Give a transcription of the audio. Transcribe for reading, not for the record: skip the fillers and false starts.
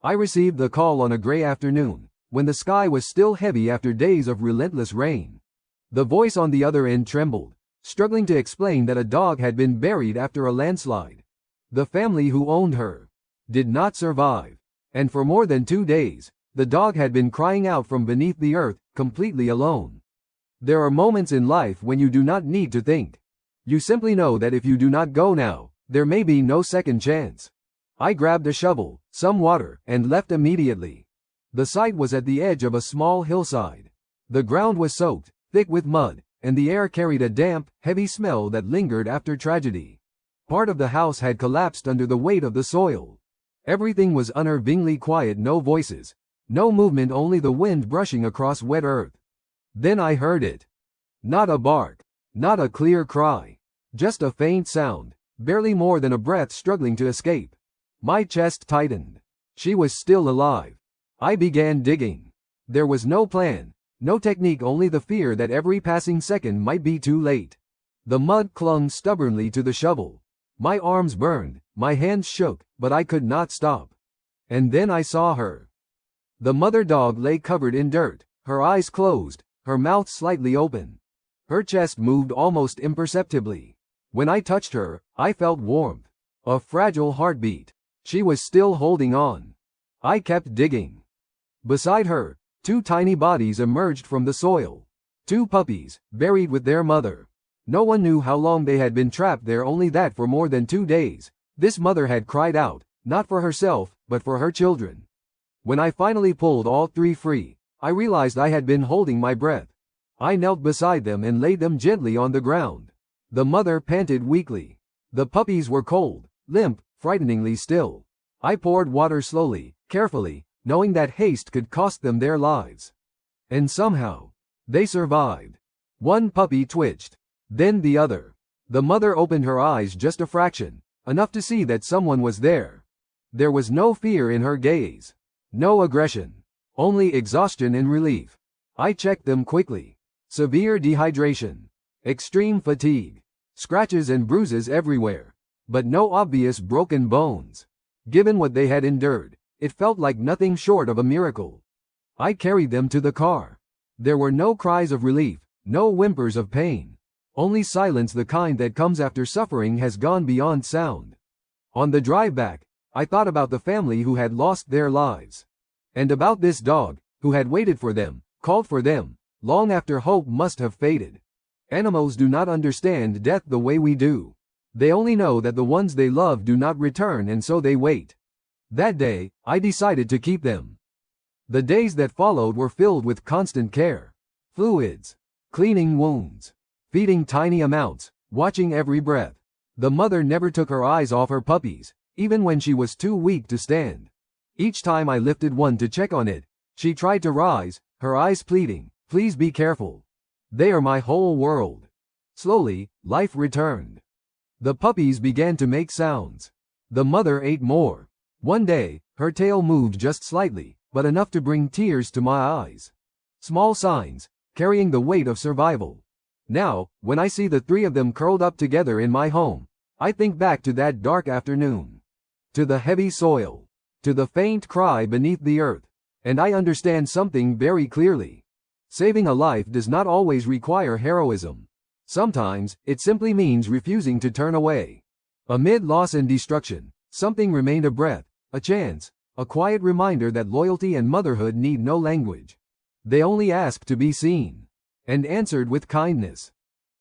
I received the call on a gray afternoon, when the sky was still heavy after days of relentless rain. The voice on the other end trembled, struggling to explain that a dog had been buried after a landslide. The family who owned her did not survive, and for more than 2 days, the dog had been crying out from beneath the earth, completely alone. There are moments in life when you do not need to think. You simply know that if you do not go now, there may be no second chance. I grabbed a shovel, some water, and left immediately. The site was at the edge of a small hillside. The ground was soaked, thick with mud, and the air carried a damp, heavy smell that lingered after tragedy. Part of the house had collapsed under the weight of the soil. Everything was unnervingly quiet, no voices, no movement, only the wind brushing across wet earth. Then I heard it. Not a bark, not a clear cry, just a faint sound, barely more than a breath struggling to escape. My chest tightened. She was still alive. I began digging. There was no plan, no technique, only the fear that every passing second might be too late. The mud clung stubbornly to the shovel. My arms burned, my hands shook, but I could not stop. And then I saw her. The mother dog lay covered in dirt, her eyes closed, her mouth slightly open. Her chest moved almost imperceptibly. When I touched her, I felt warmth, a fragile heartbeat. She was still holding on. I kept digging. Beside her, 2 tiny bodies emerged from the soil. 2 puppies, buried with their mother. No one knew how long they had been trapped there, only that for more than 2 days, this mother had cried out, not for herself, but for her children. When I finally pulled all 3 free, I realized I had been holding my breath. I knelt beside them and laid them gently on the ground. The mother panted weakly. The puppies were cold, limp, frighteningly still. I poured water slowly, carefully, knowing that haste could cost them their lives. And somehow, they survived. 1 puppy twitched, then the other. The mother opened her eyes just a fraction, enough to see that someone was there. There was no fear in her gaze, no aggression, only exhaustion and relief. I checked them quickly. Severe dehydration, extreme fatigue, scratches and bruises everywhere, but no obvious broken bones. Given what they had endured, it felt like nothing short of a miracle. I carried them to the car. There were no cries of relief, no whimpers of pain. Only silence, the kind that comes after suffering has gone beyond sound. On the drive back, I thought about the family who had lost their lives. And about this dog, who had waited for them, called for them, long after hope must have faded. Animals do not understand death the way we do. They only know that the ones they love do not return, and so they wait. That day, I decided to keep them. The days that followed were filled with constant care. Fluids, cleaning wounds, feeding tiny amounts, watching every breath. The mother never took her eyes off her puppies, even when she was too weak to stand. Each time I lifted one to check on it, she tried to rise, her eyes pleading, "Please be careful. They are my whole world." Slowly, life returned. The puppies began to make sounds. The mother ate more. One day, her tail moved just slightly, but enough to bring tears to my eyes. Small signs, carrying the weight of survival. Now, when I see the 3 of them curled up together in my home, I think back to that dark afternoon. To the heavy soil. To the faint cry beneath the earth. And I understand something very clearly. Saving a life does not always require heroism. Sometimes, it simply means refusing to turn away. Amid loss and destruction, something remained, a breath, a chance, a quiet reminder that loyalty and motherhood need no language. They only ask to be seen and answered with kindness.